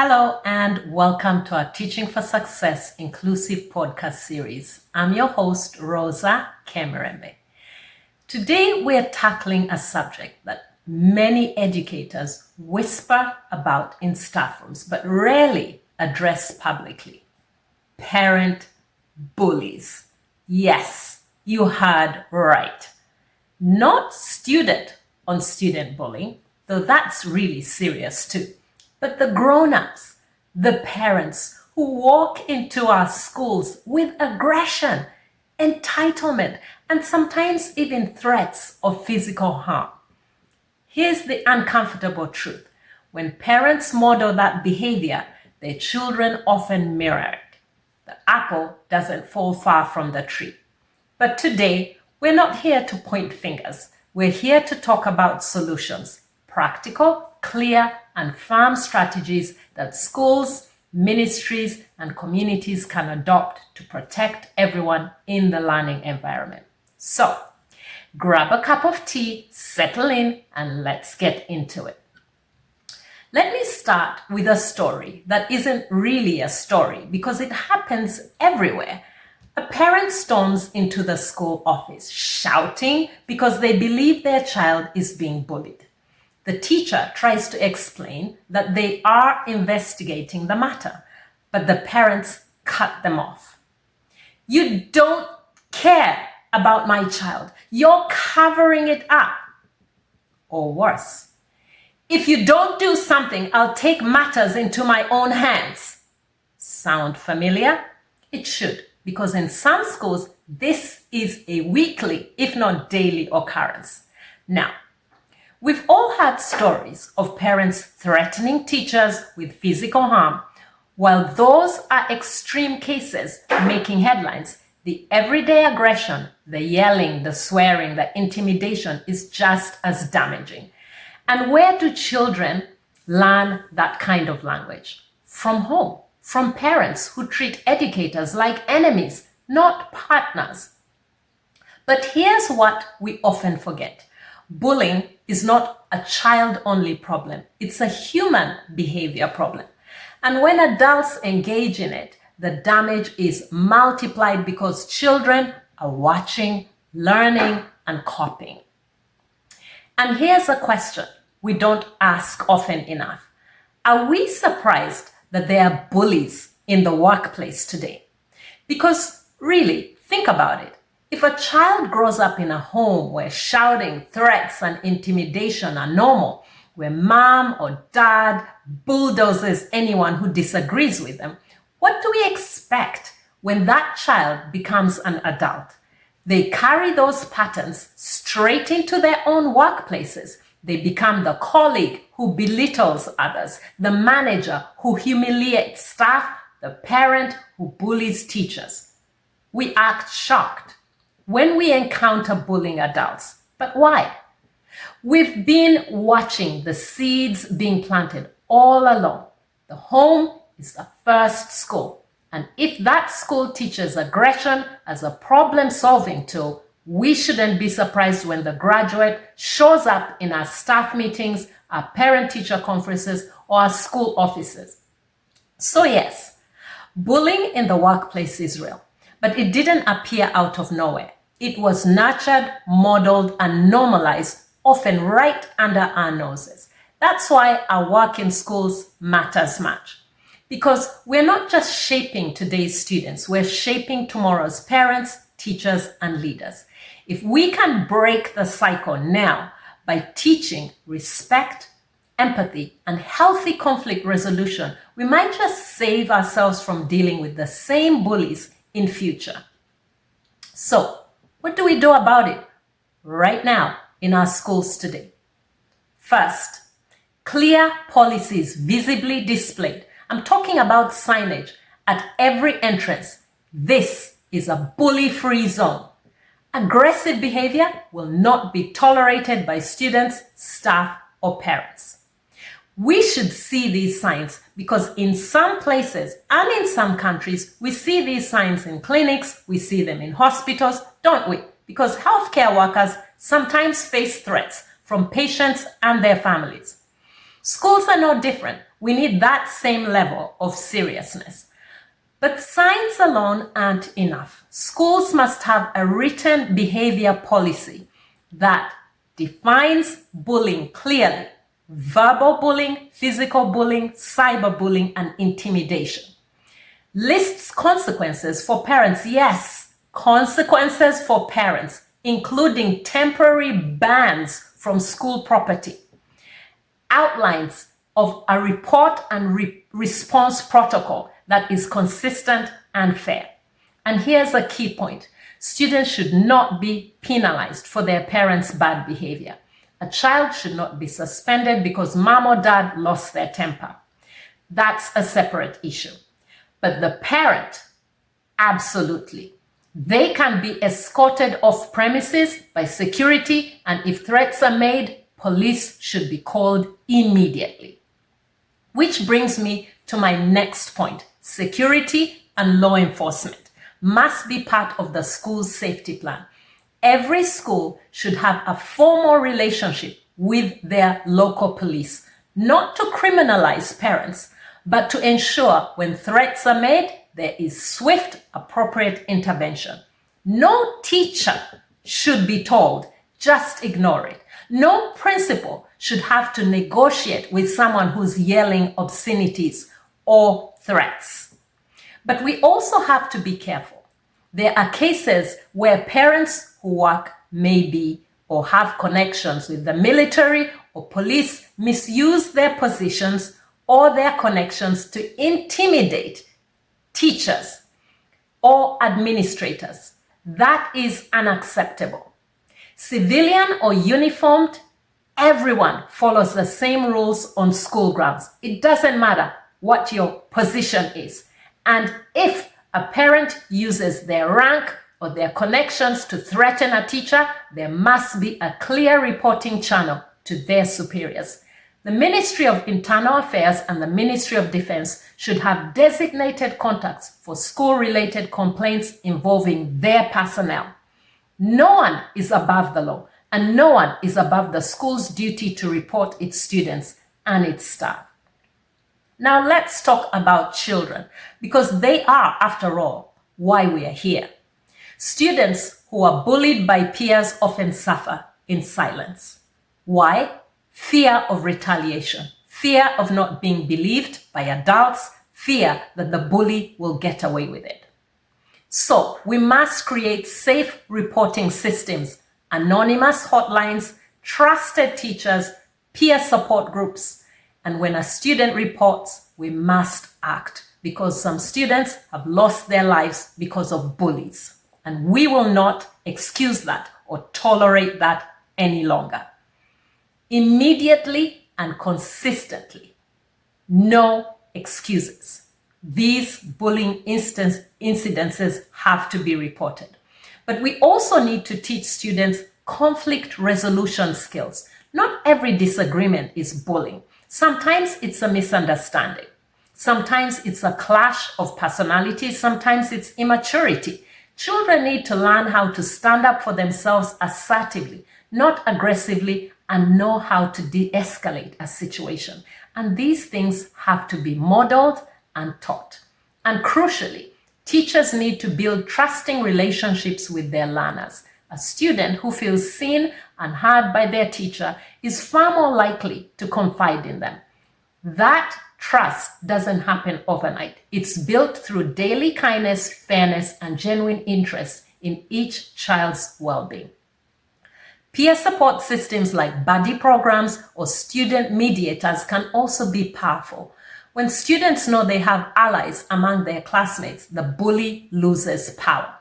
Hello and welcome to our Teaching for Success Inclusive podcast series. I'm your host, Rosa Kemerembe. Today we're tackling a subject that many educators whisper about in staff rooms but rarely address publicly. Parent bullies. Yes, you heard right. Not student on student bullying, though that's really serious too. But the grown-ups, the parents who walk into our schools with aggression, entitlement, and sometimes even threats of physical harm. Here's the uncomfortable truth. When parents model that behavior, their children often mirror it. The apple doesn't fall far from the tree. But today, we're not here to point fingers. We're here to talk about solutions, practical, clear, and firm strategies that schools, ministries, and communities can adopt to protect everyone in the learning environment. So, grab a cup of tea, settle in, and let's get into it. Let me start with a story that isn't really a story because it happens everywhere. A parent storms into the school office shouting because they believe their child is being bullied. The teacher tries to explain that they are investigating the matter, but the parents cut them off. You don't care about my child. You're covering it up. Or worse, if you don't do something, I'll take matters into my own hands. Sound familiar? It should, because in some schools, this is a weekly, if not daily occurrence. Now, we've all had stories of parents threatening teachers with physical harm. While those are extreme cases making headlines, the everyday aggression, the yelling, the swearing, the intimidation is just as damaging. And where do children learn that kind of language? From home, from parents who treat educators like enemies, not partners. But here's what we often forget. Bullying is not a child-only problem. It's a human behavior problem. And when adults engage in it, the damage is multiplied because children are watching, learning, and copying. And here's a question we don't ask often enough. Are we surprised that there are bullies in the workplace today? Because really, think about it. If a child grows up in a home where shouting, threats, and intimidation are normal, where mom or dad bulldozes anyone who disagrees with them, what do we expect when that child becomes an adult? They carry those patterns straight into their own workplaces. They become the colleague who belittles others, the manager who humiliates staff, the parent who bullies teachers. We act shocked when we encounter bullying adults. But why? We've been watching the seeds being planted all along. The home is the first school. And if that school teaches aggression as a problem-solving tool, we shouldn't be surprised when the graduate shows up in our staff meetings, our parent-teacher conferences, or our school offices. So yes, bullying in the workplace is real, but it didn't appear out of nowhere. It was nurtured, modeled, and normalized, often right under our noses. That's why our work in schools matters much. Because we're not just shaping today's students, we're shaping tomorrow's parents, teachers, and leaders. If we can break the cycle now by teaching respect, empathy, and healthy conflict resolution, we might just save ourselves from dealing with the same bullies in future. So, what do we do about it right now in our schools today? First, clear policies visibly displayed. I'm talking about signage at every entrance. This is a bully-free zone. Aggressive behavior will not be tolerated by students, staff, or parents. We should see these signs because in some places and in some countries, we see these signs in clinics, we see them in hospitals, don't we? Because healthcare workers sometimes face threats from patients and their families. Schools are no different. We need that same level of seriousness. But signs alone aren't enough. Schools must have a written behavior policy that defines bullying clearly. Verbal bullying, physical bullying, cyberbullying, and intimidation. Lists consequences for parents. Yes, consequences for parents, including temporary bans from school property. Outlines of a report and response protocol that is consistent and fair. And here's a key point. Students should not be penalized for their parents' bad behavior. A child should not be suspended because mom or dad lost their temper. That's a separate issue. But the parent, absolutely. They can be escorted off premises by security, and if threats are made, police should be called immediately. Which brings me to my next point. Security and law enforcement must be part of the school's safety plan. Every school should have a formal relationship with their local police, not to criminalize parents, but to ensure when threats are made, there is swift, appropriate intervention. No teacher should be told, just ignore it. No principal should have to negotiate with someone who's yelling obscenities or threats. But we also have to be careful. There are cases where parents who work maybe or have connections with the military or police misuse their positions or their connections to intimidate teachers or administrators. That is unacceptable. Civilian or uniformed, everyone follows the same rules on school grounds. It doesn't matter what your position is. And if a parent uses their rank or their connections to threaten a teacher, there must be a clear reporting channel to their superiors. The Ministry of Internal Affairs and the Ministry of Defense should have designated contacts for school-related complaints involving their personnel. No one is above the law, and no one is above the school's duty to report its students and its staff. Now let's talk about children, because they are, after all, why we are here. Students who are bullied by peers often suffer in silence. Why? Fear of retaliation, fear of not being believed by adults, fear that the bully will get away with it. So we must create safe reporting systems, anonymous hotlines, trusted teachers, peer support groups. And when a student reports, we must act, because some students have lost their lives because of bullies. And we will not excuse that or tolerate that any longer. Immediately and consistently. No excuses. These bullying incidences have to be reported. But we also need to teach students conflict resolution skills. Not every disagreement is bullying. Sometimes it's a misunderstanding. Sometimes it's a clash of personalities. Sometimes it's immaturity. Children need to learn how to stand up for themselves assertively, not aggressively, and know how to de-escalate a situation. And these things have to be modeled and taught. And crucially, teachers need to build trusting relationships with their learners. A student who feels seen and heard by their teacher is far more likely to confide in them. That trust doesn't happen overnight. It's built through daily kindness, fairness, and genuine interest in each child's well-being. Peer support systems like buddy programs or student mediators can also be powerful. When students know they have allies among their classmates, the bully loses power.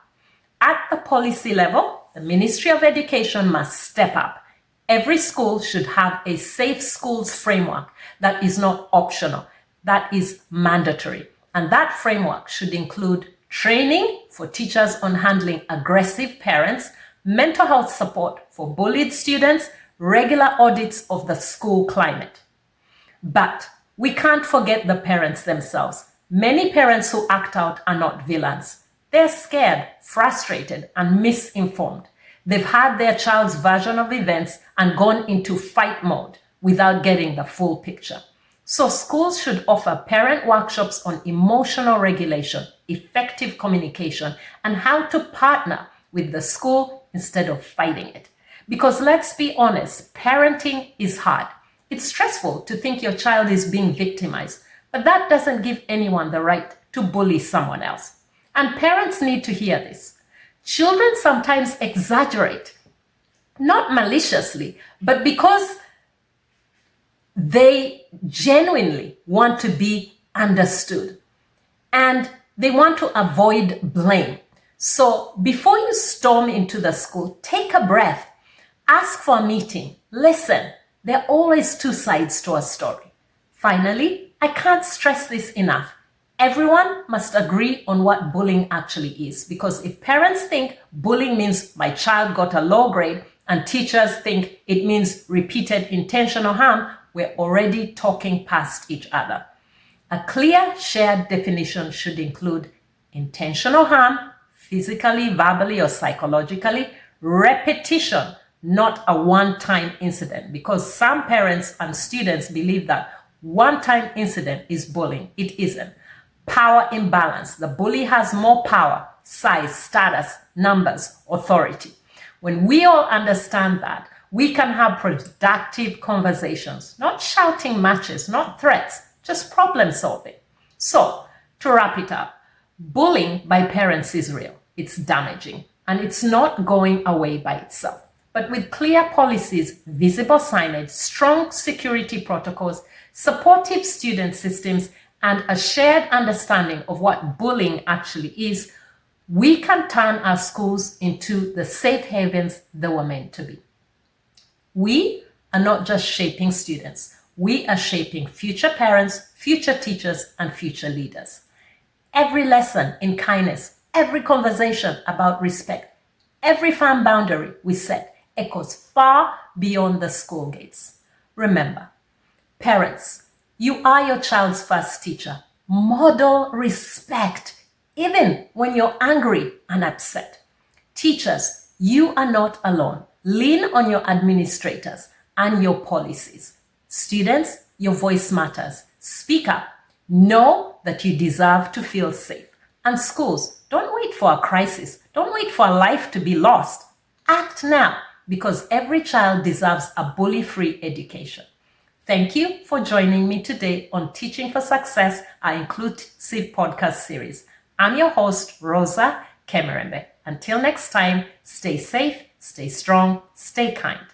At the policy level, the Ministry of Education must step up. Every school should have a safe schools framework that is not optional, that is mandatory. And that framework should include training for teachers on handling aggressive parents, mental health support for bullied students, regular audits of the school climate. But we can't forget the parents themselves. Many parents who act out are not villains. They're scared, frustrated, and misinformed. They've had their child's version of events and gone into fight mode, without getting the full picture. So schools should offer parent workshops on emotional regulation, effective communication, and how to partner with the school instead of fighting it. Because let's be honest, parenting is hard. It's stressful to think your child is being victimized, but that doesn't give anyone the right to bully someone else. And parents need to hear this. Children sometimes exaggerate, not maliciously, but because they genuinely want to be understood and they want to avoid blame. So before you storm into the school, take a breath, ask for a meeting, listen. There are always two sides to a story. Finally, I can't stress this enough. Everyone must agree on what bullying actually is, because if parents think bullying means my child got a low grade and teachers think it means repeated intentional harm, we're already talking past each other. A clear shared definition should include intentional harm, physically, verbally, or psychologically, repetition, not a one-time incident, because some parents and students believe that one-time incident is bullying. It isn't. Power imbalance. The bully has more power, size, status, numbers, authority. When we all understand that, we can have productive conversations, not shouting matches, not threats, just problem solving. So, to wrap it up, bullying by parents is real. It's damaging, and it's not going away by itself. But with clear policies, visible signage, strong security protocols, supportive student systems, and a shared understanding of what bullying actually is, we can turn our schools into the safe havens they were meant to be. We are not just shaping students. We are shaping future parents, future teachers, and future leaders. Every lesson in kindness, every conversation about respect, every firm boundary we set echoes far beyond the school gates. Remember, parents, you are your child's first teacher. Model respect, even when you're angry and upset. Teachers, you are not alone. Lean on your administrators and your policies. Students, your voice matters. Speak up. Know that you deserve to feel safe. And schools, don't wait for a crisis. Don't wait for a life to be lost. Act now, because every child deserves a bully-free education. Thank you for joining me today on Teaching for Success, our inclusive podcast series. I'm your host, Rosa Kemerembe. Until next time, stay safe, stay strong, stay kind.